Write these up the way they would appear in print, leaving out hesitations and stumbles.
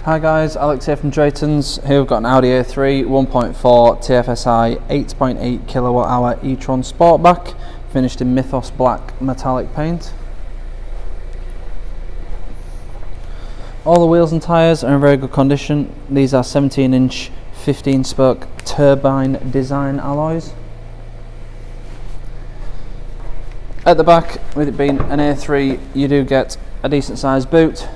Hi guys, Alex here from Drayton's. Here we've got an Audi A3 1.4 TFSI 8.8 kilowatt hour e-tron Sportback, finished in Mythos black metallic paint. All the wheels and tyres are in very good condition. These are 17-inch 15-spoke turbine design alloys. At the back, with it being an A3, you do get a decent sized boot,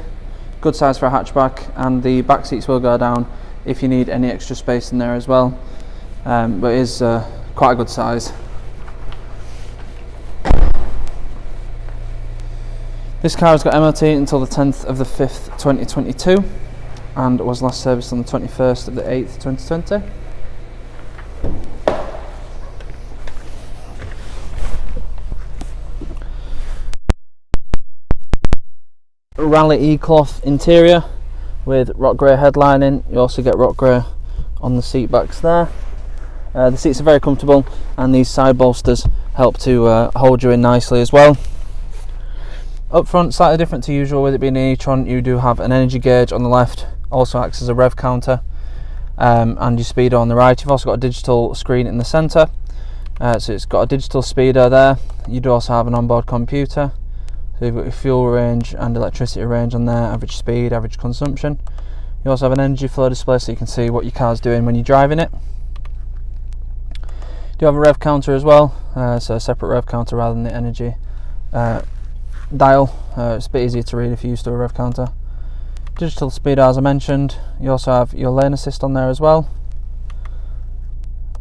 good size for a hatchback, and the back seats will go down if you need any extra space in there as well, but it is quite a good size. This car has got MOT until the 10th of the 5th 2022 and was last serviced on the 21st of the 8th 2020. Rally E-cloth interior with rock grey headlining. You also get rock grey on the seat backs there. The seats are very comfortable, and these side bolsters help to hold you in nicely as well. Up front, slightly different to usual, with it being an e-tron, you do have an energy gauge on the left, also acts as a Rev Counter, and your speedo on the right. You've also got a digital screen in the centre, so it's got a digital speedo there. You do also have an onboard computer. So you've got your fuel range and electricity range on there, average speed, average consumption. You also have an energy flow display so you can see what your car's doing when you're driving it. You do have a Rev Counter as well, so a separate Rev Counter rather than the energy dial. It's a bit easier to read if you're used to a Rev Counter. Digital speedo, as I mentioned. You also have your lane assist on there as well.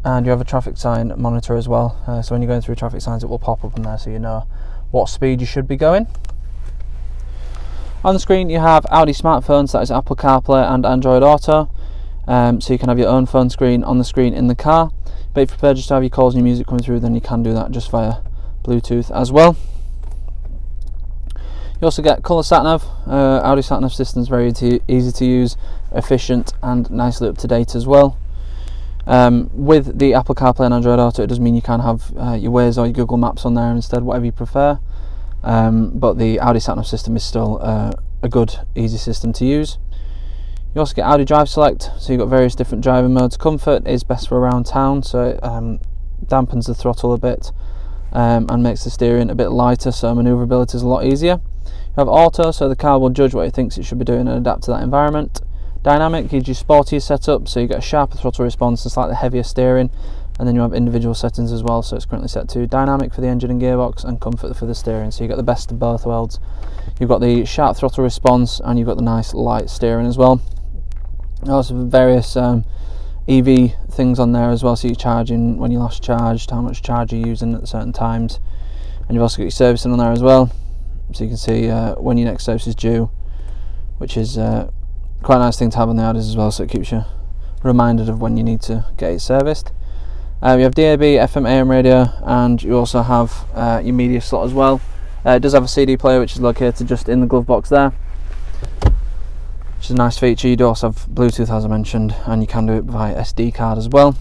And you have a traffic sign monitor as well, so when you're going through traffic signs it will pop up on there so you know what speed you should be going. On the screen you have Audi smartphones, that is Apple CarPlay and Android Auto, so you can have your own phone screen on the screen in the car, but if you prefer just to have your calls and your music coming through, then you can do that just via Bluetooth as well. You also get colour sat-nav. Audi sat-nav system is very easy to use, efficient and nicely up to date as well. With the Apple CarPlay and Android Auto, it does mean you can have your Waze or your Google Maps on there instead, whatever you prefer, but the Audi sat-nav system is still a good, easy system to use. You also get Audi Drive Select, so you've got various different driving modes. Comfort is best for around town, so it dampens the throttle a bit and makes the steering a bit lighter, so manoeuvrability is a lot easier. You have Auto, so the car will judge what it thinks it should be doing and adapt to that environment. Dynamic gives you sportier setup, so you get a sharper throttle response and slightly heavier steering, and then you have individual settings as well, so it's currently set to dynamic for the engine and gearbox and comfort for the steering, so you get the best of both worlds. You've got the sharp throttle response and you've got the nice light steering as well. Also various EV things on there as well, so you're charging when you last charged, how much charge you're using at certain times, and you've also got your servicing on there as well, so you can see when your next service is due, which is quite a nice thing to have on the Audis as well, so it keeps you reminded of when you need to get it serviced. You have DAB, FM, AM radio, and you also have your media slot as well. It does have a CD player which is located just in the glove box there, which is a nice feature. You do also have Bluetooth, as I mentioned, and you can do it via SD card as well.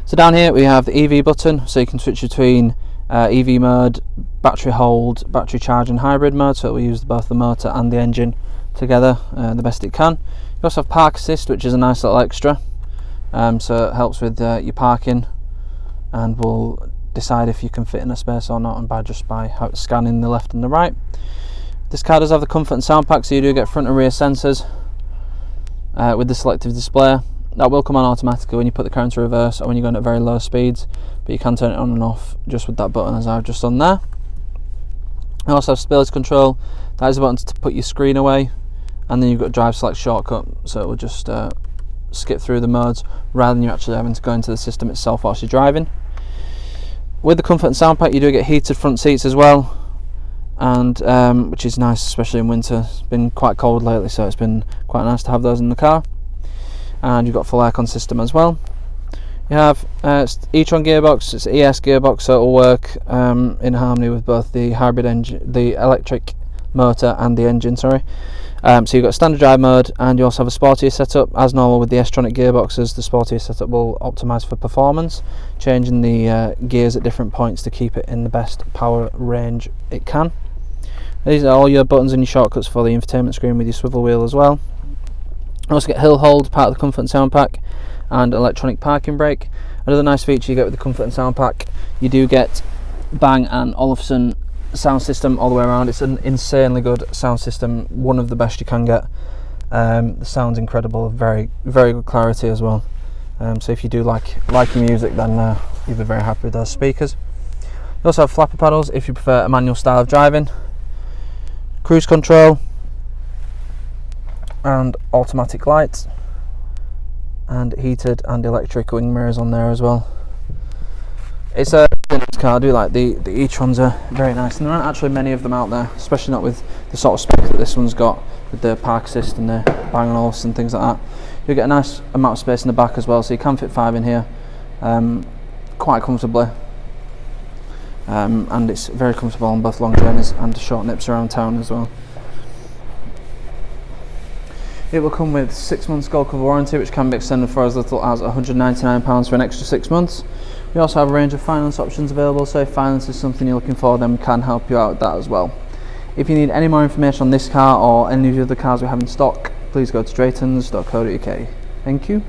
So down here we have the EV button, so you can switch between EV mode, battery hold, battery charge and hybrid mode, so it will use both the motor and the engine together the best it can. You also have park assist, which is a nice little extra, so it helps with your parking and will decide if you can fit in a space or not, and by how it's scanning the left and the right. This car does have the comfort and sound pack, so you do get front and rear sensors with the selective display. That will come on automatically when you put the car into reverse or when you're going at very low speeds, but you can turn it on and off just with that button, as I've just done there. You also have stability control. That is the button to put your screen away, and then you've got drive select shortcut, so it will just skip through the modes rather than you actually having to go into the system itself whilst you're driving. With the comfort and sound pack, you do get heated front seats as well, and which is nice, especially in winter. It's been quite cold lately, so it's been quite nice to have those in the car. And you've got full aircon system as well. You have e-tron gearbox. It's an ES gearbox, so it will work in harmony with both the hybrid engine, the electric motor and the engine, sorry. So you've got standard drive mode, and you also have a sportier setup. As normal with the Tronic gearboxes, the sportier setup will optimise for performance, changing the gears at different points to keep it in the best power range it can. These are all your buttons and your shortcuts for the infotainment screen with your swivel wheel as well. You also get hill hold, part of the comfort and sound pack, and electronic parking brake. Another nice feature you get with the comfort and sound pack, you do get Bang & Olufsen sound system all the way around. It's an insanely good sound system, one of the best you can get. The sound's incredible, very good clarity as well. So if you do like your music, then you'll be very happy with those speakers. You also have flapper paddles if you prefer a manual style of driving, cruise control, and automatic lights, and heated and electric wing mirrors on there as well. It's a nice car. I do like the e-trons are very nice, and there aren't actually many of them out there, especially not with the sort of spec that this one's got, with the park assist and the Bang & Olufsen and things like that. You'll get a nice amount of space in the back as well, so you can fit 5 in here quite comfortably, and it's very comfortable on both long journeys and short nips around town as well. It will come with 6 months gold cover warranty, which can be extended for as little as £199 for an extra 6 months. We also have a range of finance options available, so if finance is something you're looking for, then we can help you out with that as well. If you need any more information on this car or any of the other cars we have in stock, please go to draytons.co.uk. Thank you.